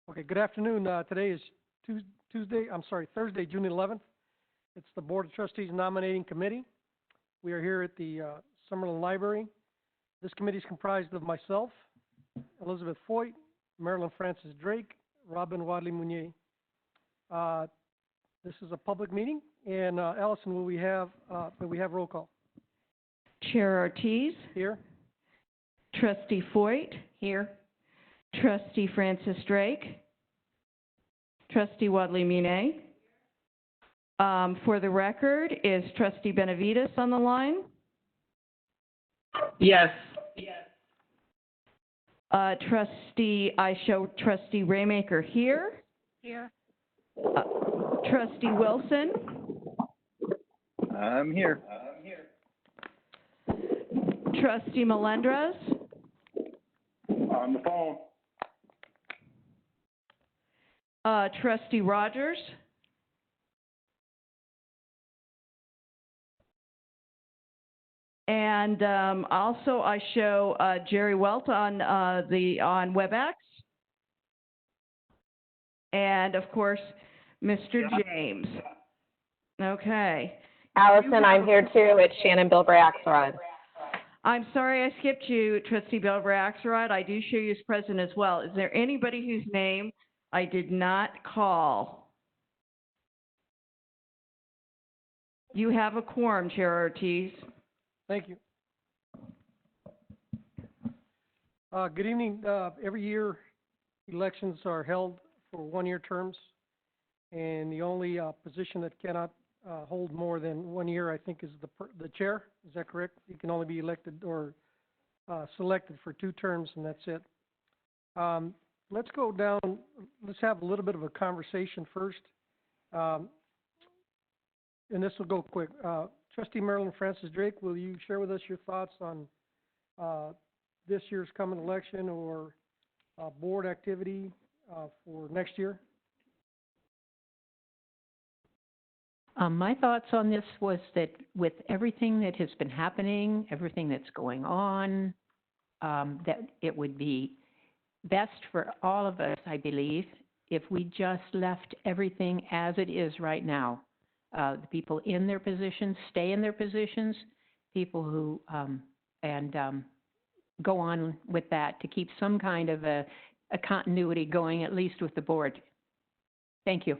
Okay, good afternoon. Today is Thursday, June 11th. It's the Board of Trustees Nominating Committee. We are here at the Summerlin Library. This committee is comprised of myself, Elizabeth Foyt, Marilyn Francis Drake, Robin Wadley Munier. This is a public meeting, and Allison, will we have roll call? Chair Ortiz. Here. Trustee Foyt. Here. Trustee Francis Drake. Trustee Wadley Munier. For the record, is Trustee Benavides on the line? Yes. I show Trustee Raymaker here. Here. Trustee Wilson. I'm here. Trustee Melendrez. On the phone. Trustee Rogers. And also I show Jerry Welt on WebEx. And of course, Mr. James. Okay. Allison, I'm here too. It's Shannon Bilbray-Axelrod. I'm sorry I skipped you, Trustee Bilbray-Axelrod. I do show you as present as well. Is there anybody whose name I did not call? You have a quorum, Chair Ortiz. Thank you. Good evening. Every year, elections are held for one-year terms, and the only position that cannot hold more than 1 year, I think, is the chair. Is that correct? You can only be elected or selected for 2 terms, and that's it. Let's go down. Let's have a little bit of a conversation first, and this will go quick. Trustee Marilyn Francis Drake, will you share with us your thoughts on this year's coming election or board activity for next year? My thoughts on this was that with everything that has been happening, everything that's going on, that it would be best for all of us, I believe, if we just left everything as it is right now. The people in their positions stay in their positions, people who, go on with that to keep some kind of a continuity going, at least with the board. Thank you.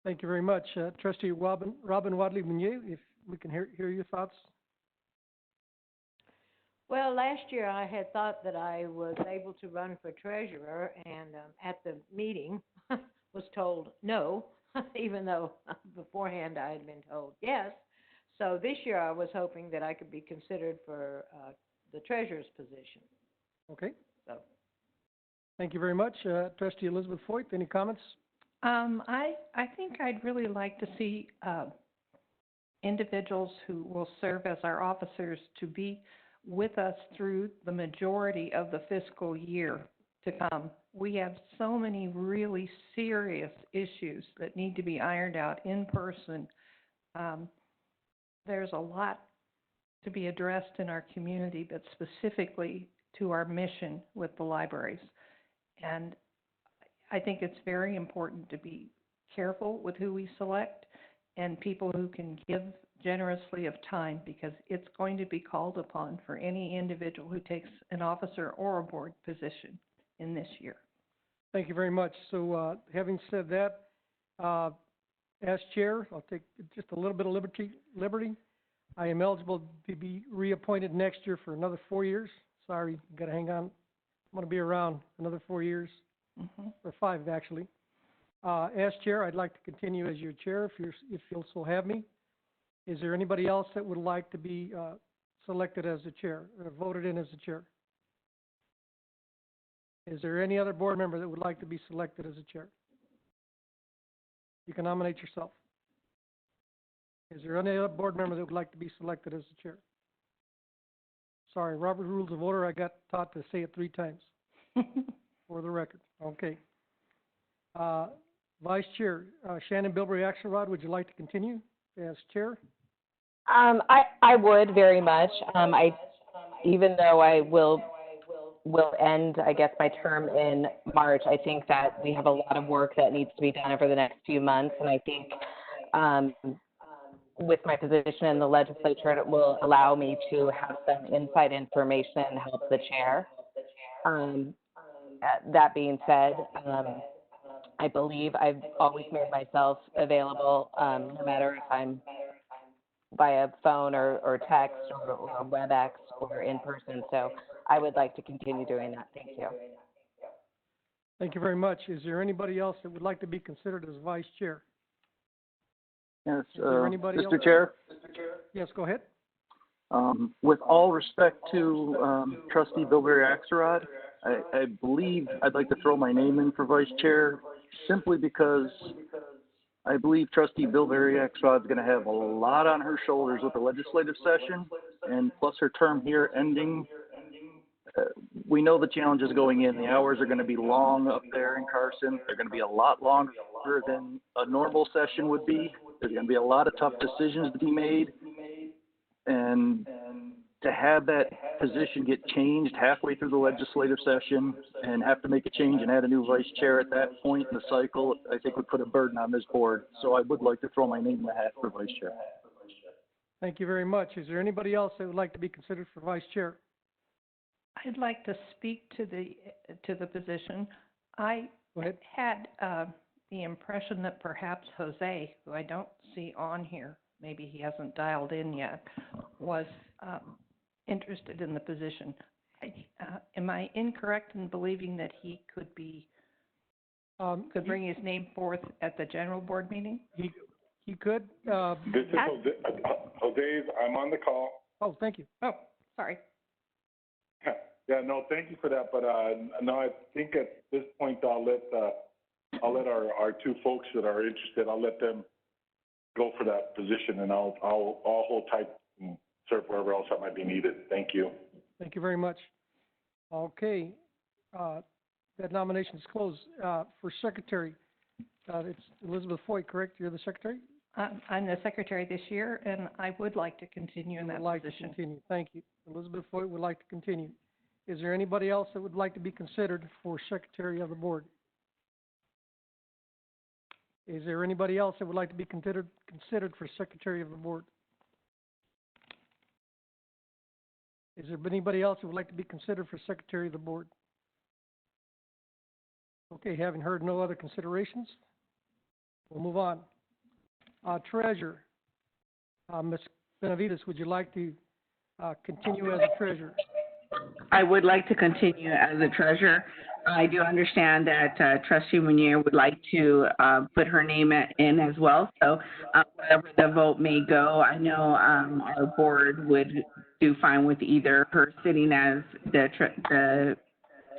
Thank you very much. Trustee Robin Wadley Munier, if we can hear your thoughts. Well, last year I had thought that I was able to run for treasurer, and at the meeting was told no, even though beforehand I had been told yes. So this year I was hoping that I could be considered for the treasurer's position. Okay. So. Thank you very much. Trustee Elizabeth Foyt, any comments? I think I'd really like to see individuals who will serve as our officers to be with us through the majority of the fiscal year to come. We have so many really serious issues that need to be ironed out in person. There's a lot to be addressed in our community, but specifically to our mission with the libraries. And I think it's very important to be careful with who we select and people who can give generously of time, because it's going to be called upon for any individual who takes an officer or a board position in this year. Thank you very much. So having said that, as chair, I'll take just a little bit of liberty. I am eligible to be reappointed next year for another 4 years. Sorry, you got to hang on. I'm going to be around another 4 years. Or 5 actually. As chair, I'd like to continue as your chair if you'll so have me. Is there anybody else that would like to be selected as the chair or voted in as the chair? Is there any other board member that would like to be selected as a chair? You can nominate yourself. Is there any other board member that would like to be selected as the chair? Sorry, Robert Rules of Order, I got taught to say it 3 times for the record. Okay. Vice Chair, Shannon Bilbray-Axelrod, would you like to continue as chair? I would very much. Even though I will will end, I guess, my term in March. I think that we have a lot of work that needs to be done over the next few months, and I think with my position in the legislature, it will allow me to have some inside information and help the chair. That being said, I believe I've always made myself available, no matter if I'm via phone or text or WebEx or in person. So I would like to continue doing that. Thank you. Thank you very much. Is there anybody else that would like to be considered as vice chair? Yes, Is there anybody Mr. else? Chair, Yes, go ahead. with all respect to Trustee Bilberry Axelrod, I believe I'd like to throw my name in for vice chair simply because I believe Trustee Bilberry Axelrod is going to have a lot on her shoulders with the legislative session, and plus her term here ending. We know the challenges going in. The hours are going to be long up there in Carson. They're going to be a lot longer than a normal session would be. There's going to be a lot of tough decisions to be made. And to have that position get changed halfway through the legislative session and have to make a change and add a new vice chair at that point in the cycle, I think would put a burden on this board. So I would like to throw my name in the hat for vice chair. Thank you very much. Is there anybody else that would like to be considered for vice chair? I'd like to speak to the position. I Go ahead. had the impression that perhaps Jose, who I don't see on here, maybe he hasn't dialed in yet, was interested in the position. Am I incorrect in believing that he could bring his name forth at the general board meeting? He could. This is Jose's, I'm on the call. Oh, thank you. Oh, sorry. Yeah, no, thank you for that, but, no, I think at this point, I'll let our two folks that are interested, I'll let them go for that position, and I'll hold tight and serve wherever else that might be needed. Thank you. Thank you very much. Okay, that nomination is closed. For secretary, it's Elizabeth Foy, correct? You're the secretary? I'm the secretary this year, and I would like to continue in that Would like to position. continue. Thank you. Elizabeth Foy would like to continue. Is there anybody else that would like to be considered for secretary of the board? Is there anybody else that would like to be considered for secretary of the board? Is there anybody else who would like to be considered for secretary of the board? Okay, having heard no other considerations, we'll move on. Treasurer, Ms. Benavides, would you like to continue as a treasurer? I would like to continue as a treasurer. I do understand that Trustee Munier would like to put her name in as well. So wherever the vote may go, I know our board would do fine with either her sitting as the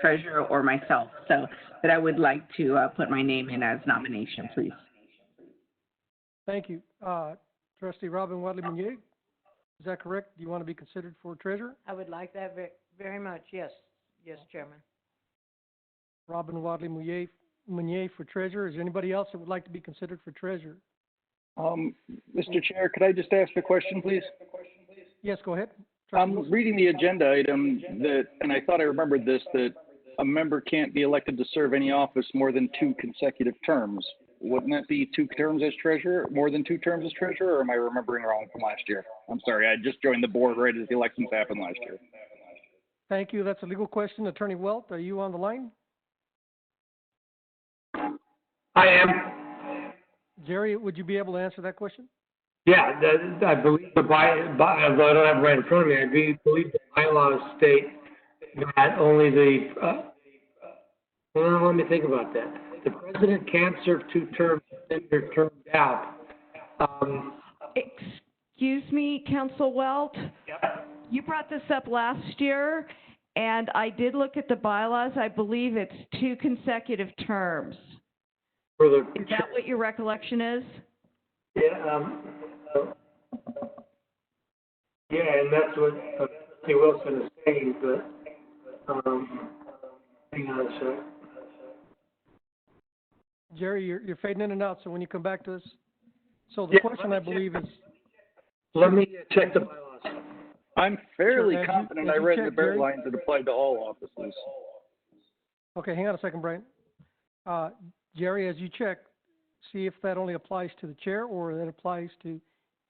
treasurer or myself. So, but I would like to put my name in as nomination, please. Thank you. Trustee Robin Wadley Munier, is that correct? Do you want to be considered for treasurer? I would like that very much, yes. Yes, Chairman. Robin Wadley Munier for treasurer. Is there anybody else that would like to be considered for treasurer? Mr. Chair, could I just ask a question, please? Yes, go ahead. I'm reading the agenda item that, and I thought I remembered this, that a member can't be elected to serve any office more than 2 consecutive terms. Wouldn't that be 2 terms as treasurer, more than 2 terms as treasurer, or am I remembering wrong from last year? I'm sorry, I just joined the board right as the elections happened last year. Thank you. That's a legal question. Attorney Welt, are you on the line? I am. Jerry, would you be able to answer that question? Yeah, I believe although I don't have it right in front of me, I believe the bylaws state that only let me think about that. The president can't serve 2 terms, then you're termed out. Excuse me, Council Welt? Yep. You brought this up last year, and I did look at the bylaws. I believe it's 2 consecutive terms. Is that what your recollection is? Yeah, yeah, and that's what Trustee Wilson is saying, but, hang on a second. Jerry, you're fading in and out, so when you come back to us. So the question, I believe, is... Let me check the bylaws. I'm fairly Sure. confident As I you read in the check, BERT Jerry? lines it applied to all offices. Okay, hang on a second, Brian. Jerry, as you check, see if that only applies to the chair or that applies to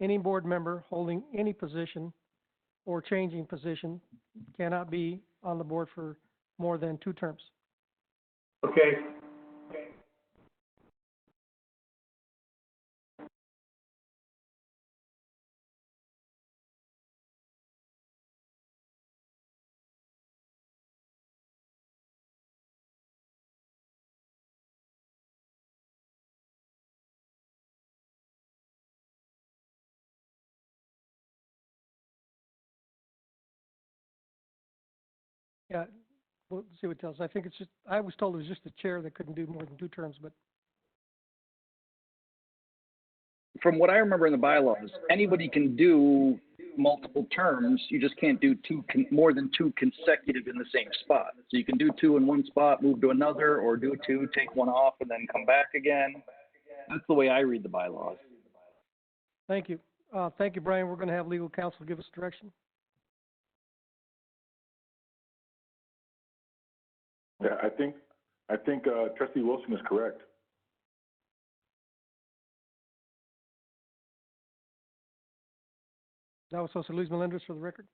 any board member holding any position or changing position, cannot be on the board for more than 2 terms. Okay. Yeah, we'll see what it tells. I think it's just, I was told it was just the chair that couldn't do more than 2 terms, but From what I remember in the bylaws, anybody can do multiple terms. You just can't do more than 2 consecutive in the same spot. So you can do 2 in one spot, move to another, or do 2, take 1 off, and then come back again. That's the way I read the bylaws. thank you. Thank you, Brian. We're going to have legal counsel give us direction. Yeah, I think Trustee Wilson is correct. That was Jose Luis Melendez for the record.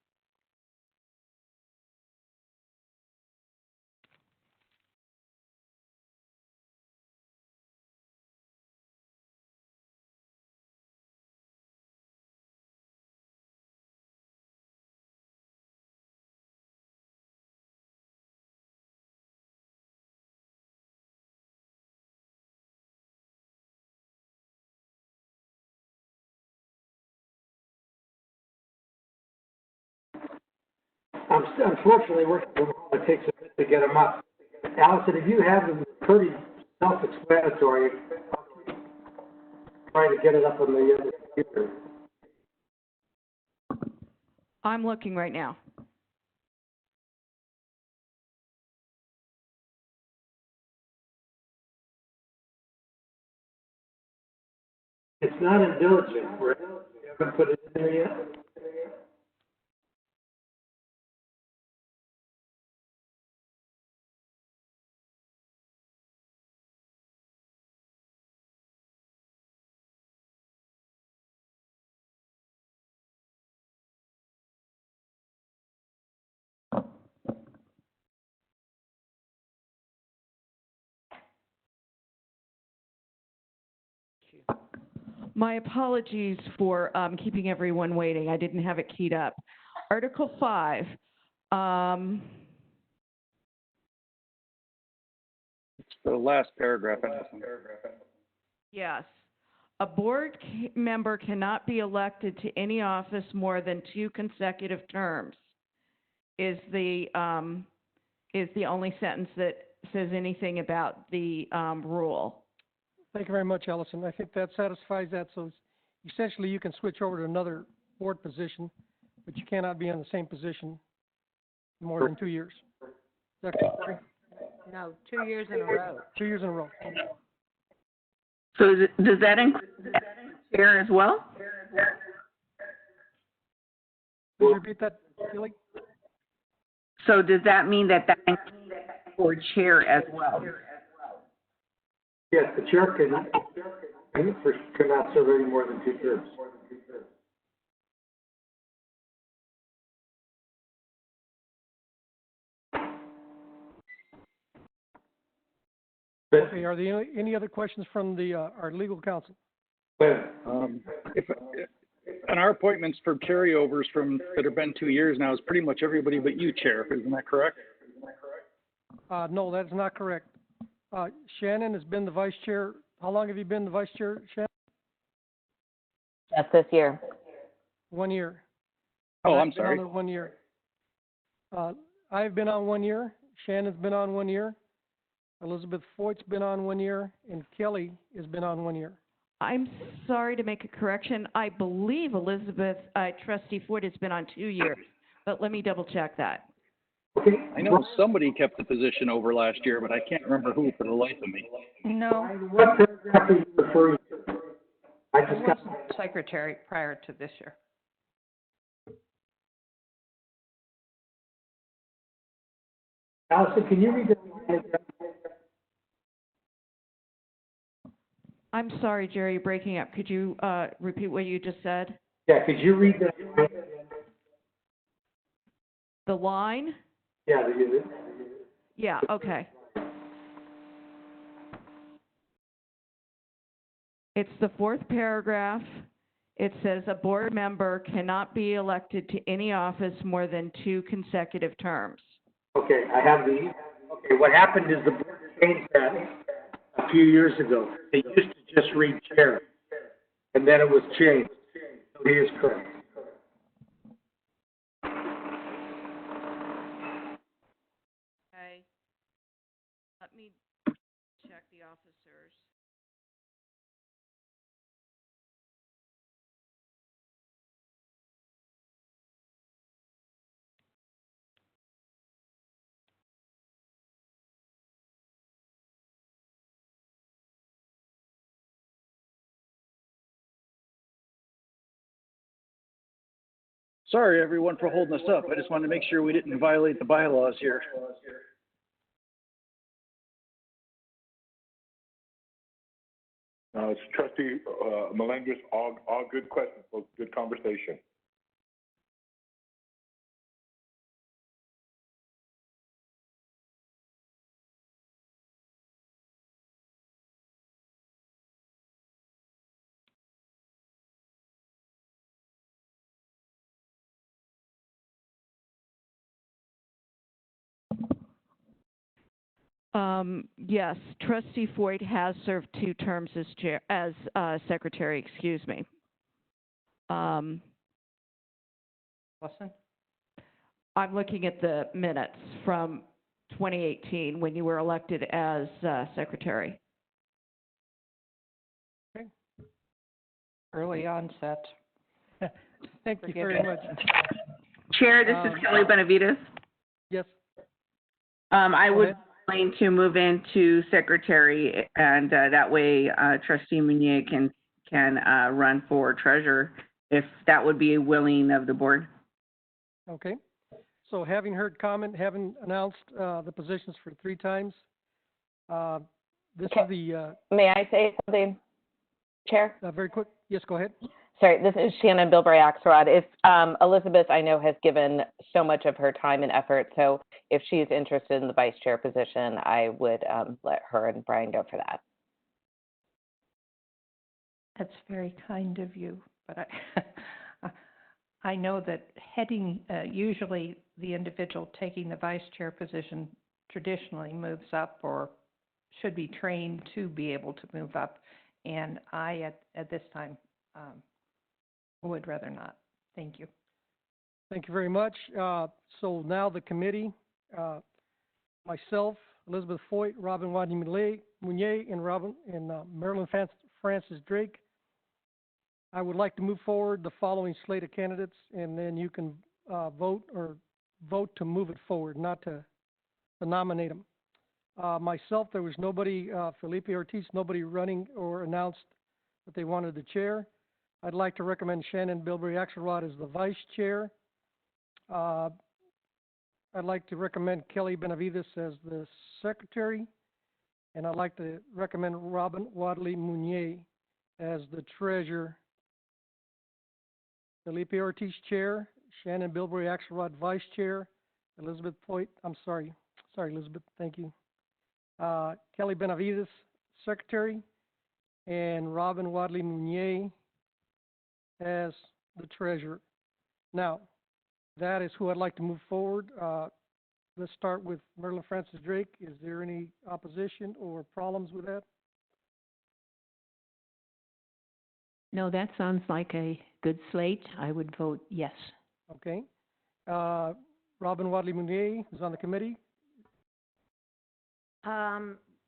Unfortunately, working from home, it takes a bit to get them up. Allison, if you have them, pretty self-explanatory. Trying to get it up on the other computer. I'm looking right now. It's not in diligent, right? You haven't put it in there yet? My apologies for keeping everyone waiting. I didn't have it keyed up. Article 5. It's the last paragraph. Yes. A board member cannot be elected to any office more than 2 consecutive terms is the only sentence that says anything about the rule. Thank you very much, Allison. I think that satisfies that. So essentially, you can switch over to another board position, but you cannot be in the same position more than 2 years. Is that correct? No, 2 years in a row. 2 years in a row. So does that include the chair as well? Please repeat that, Kelly. So does that mean that includes for chair as well? Yes, the chair cannot serve any more than 2 terms. Okay, are there any other questions from our legal counsel? If and our appointments for carryovers that have been 2 years now is pretty much everybody but you, Chair. Isn't that correct? No, that is not correct. Shannon has been the vice chair. How long have you been the vice chair, Shannon? Just this year. 1 year. Oh, I've I'm been sorry. on it 1 year. I've been on 1 year. Shannon's been on 1 year. Elizabeth Foyt's been on 1 year, and Kelly has been on 1 year. I'm sorry to make a correction. I believe Trustee Ford has been on 2 years, but let me double check that. Okay. I know somebody kept the position over last year, but I can't remember who for the life of me. No, What paragraph are you referring to? I I just got, wasn't secretary prior to this year. Allison, can you read that? I'm sorry, Jerry, you're breaking up. Could you, repeat what you just said? Yeah, could you read that? The line? Yeah, Yeah, okay. It's the fourth paragraph. It says a board member cannot be elected to any office more than 2 consecutive terms. okay, I have the, okay, what happened is the board changed that a few years ago. They used to just read chair, and then it was changed. So he is correct. Okay. Let me check the officers. Sorry, everyone, for holding us up. I just wanted to make sure we didn't violate the bylaws here. It's Trustee, Melendez, all good questions, folks, good conversation. Yes, Trustee Foyt has served 2 terms as chair, as, secretary, excuse me. Listen, I'm looking at the minutes from 2018 when you were elected as, secretary. early onset. Thank you Forgive very me. much. Chair, this is Kelly Benavides. Yes, I Go would ahead. like to move into secretary, and that way Trustee Meunier can run for treasurer, if that would be willing of the board. okay. So having heard comment, having announced, the positions for 3 times, this Okay. is the, May I say something, Chair? very quick, yes, go ahead. Sorry, this is Shannon Bilberry-Axelrod. If Elizabeth, I know, has given so much of her time and effort, so if she's interested in the vice chair position, I would let her and Brian go for that. That's very kind of you, but I know that heading, usually the individual taking the vice chair position traditionally moves up or should be trained to be able to move up. And I, at this time, would rather not. Thank you. Thank you very much. So now the committee, myself, Elizabeth Foyt, Robin Wadley Meunier, and Marilyn Francis Drake. I would like to move forward the following slate of candidates, and then you can vote to move it forward, not to nominate them. Myself, there was nobody, Felipe Ortiz, nobody running or announced that they wanted the chair. I'd like to recommend Shannon Bilberry-Axelrod as the vice chair. I'd like to recommend Kelly Benavides as the secretary, and I'd like to recommend Robin Wadley Meunier as the treasurer. Felipe Ortiz chair, Shannon Bilberry-Axelrod vice chair, Elizabeth Foyt, sorry Elizabeth, thank you. Kelly Benavides secretary, and Robin Wadley Meunier as the treasurer. Now, that is who I'd like to move forward. Let's start with Marilyn Francis Drake. Is there any opposition or problems with that? No, that sounds like a good slate. I would vote yes. Okay. Robin Wadley Meunier is on the committee.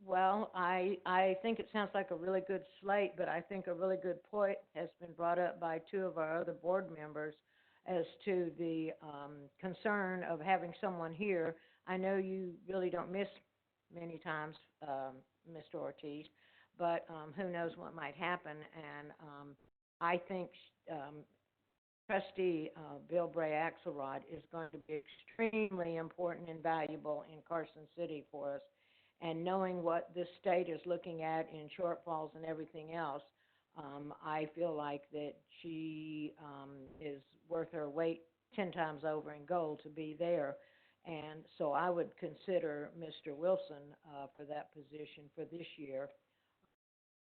Well, I think it sounds like a really good slate, but I think a really good point has been brought up by 2 of our other board members as to the concern of having someone here. I know you really don't miss many times, Mr. Ortiz, but who knows what might happen. And I think trustee, Bill Bray Axelrod is going to be extremely important and valuable in Carson City for us. And knowing what this state is looking at in shortfalls and everything else, I feel like that she, is worth her weight 10 times over in gold to be there. And so I would consider Mr. Wilson, for that position for this year,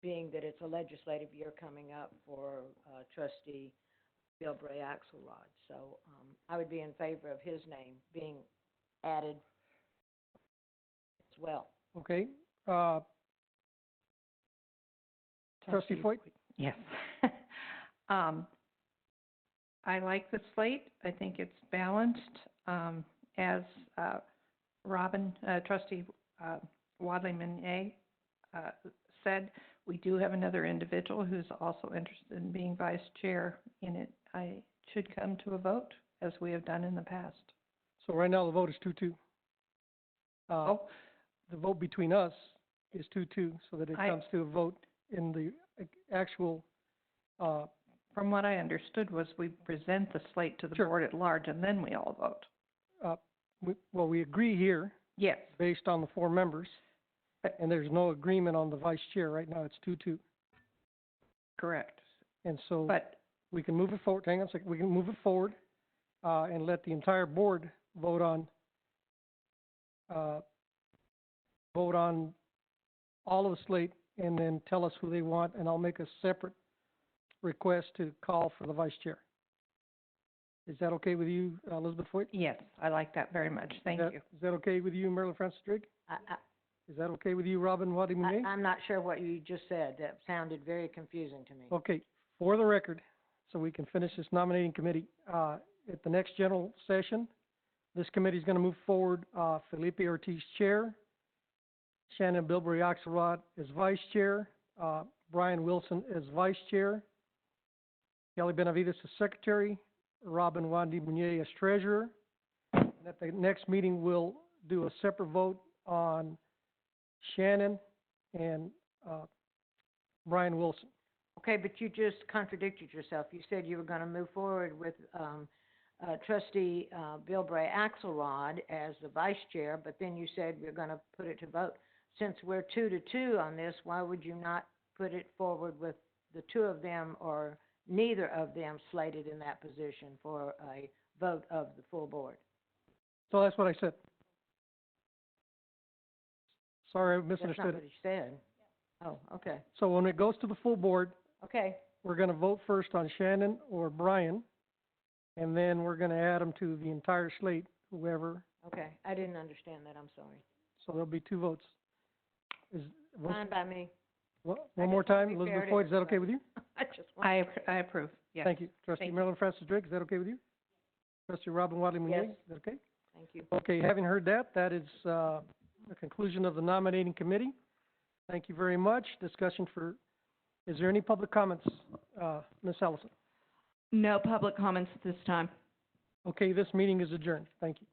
being that it's a legislative year coming up for, trustee Bill Bray Axelrod. So, I would be in favor of his name being added as well. Okay, trustee Foyt? Yes. I like the slate. I think it's balanced. As trustee Wadley Meunier said, we do have another individual who's also interested in being vice chair in it. I should come to a vote, as we have done in the past. So right now the vote is 2-2. The vote between us is 2-2, so that it comes to a vote in the actual, From what I understood was we present the slate to the board at large and then we all vote. we agree here Yes. based on the 4 members, and there's no agreement on the vice chair. Right now it's 2-2. Correct. And so But we can move it forward, hang on a second, we can move it forward, and let the entire board vote on all of the slate, and then tell us who they want, and I'll make a separate request to call for the vice chair. Is that okay with you, Elizabeth Foyt? yes, I like that very much. Thank you. Is that okay with you, Marilyn Francis Drigg? Is that okay with you, Robin Wadley Meunier? I'm not sure what you just said. That sounded very confusing to me. Okay, for the record, so we can finish this nominating committee, at the next general session, this committee is going to move forward, Felipe Ortiz chair, Shannon Bilberry Axelrod as vice chair, Brian Wilson as vice chair, Kelly Benavides as secretary, Robin Wadley Meunier as treasurer. And at the next meeting, we'll do a separate vote on Shannon and Brian Wilson. Okay, but you just contradicted yourself. You said you were going to move forward with trustee Bill Bray Axelrod as the vice chair, but then you said we're going to put it to vote. Since we're 2-2 on this, why would you not put it forward with the 2 of them or neither of them slated in that position for a vote of the full board? So that's what I said. Sorry, I misunderstood. That's not what you said. Oh, okay. So when it goes to the full board, Okay, we're going to vote first on Shannon or Brian, and then we're going to add them to the entire slate, whoever. okay. I didn't understand that. I'm sorry. So there'll be 2 votes. Fine by me. One I more just wanna time, be Elizabeth fair to Foyt, is that okay with everybody. you? I just want. I approve, yes. Thank you. Trustee Thank you. Marilyn Francis Drigg, is that okay with you? Trustee Robin Wadley Meunier, Yes. is that okay? Thank you. Okay, having heard that, that is the conclusion of the nominating committee. Thank you very much. Discussion is there any public comments? Ms. Ellison? No public comments at this time. Okay, this meeting is adjourned. Thank you.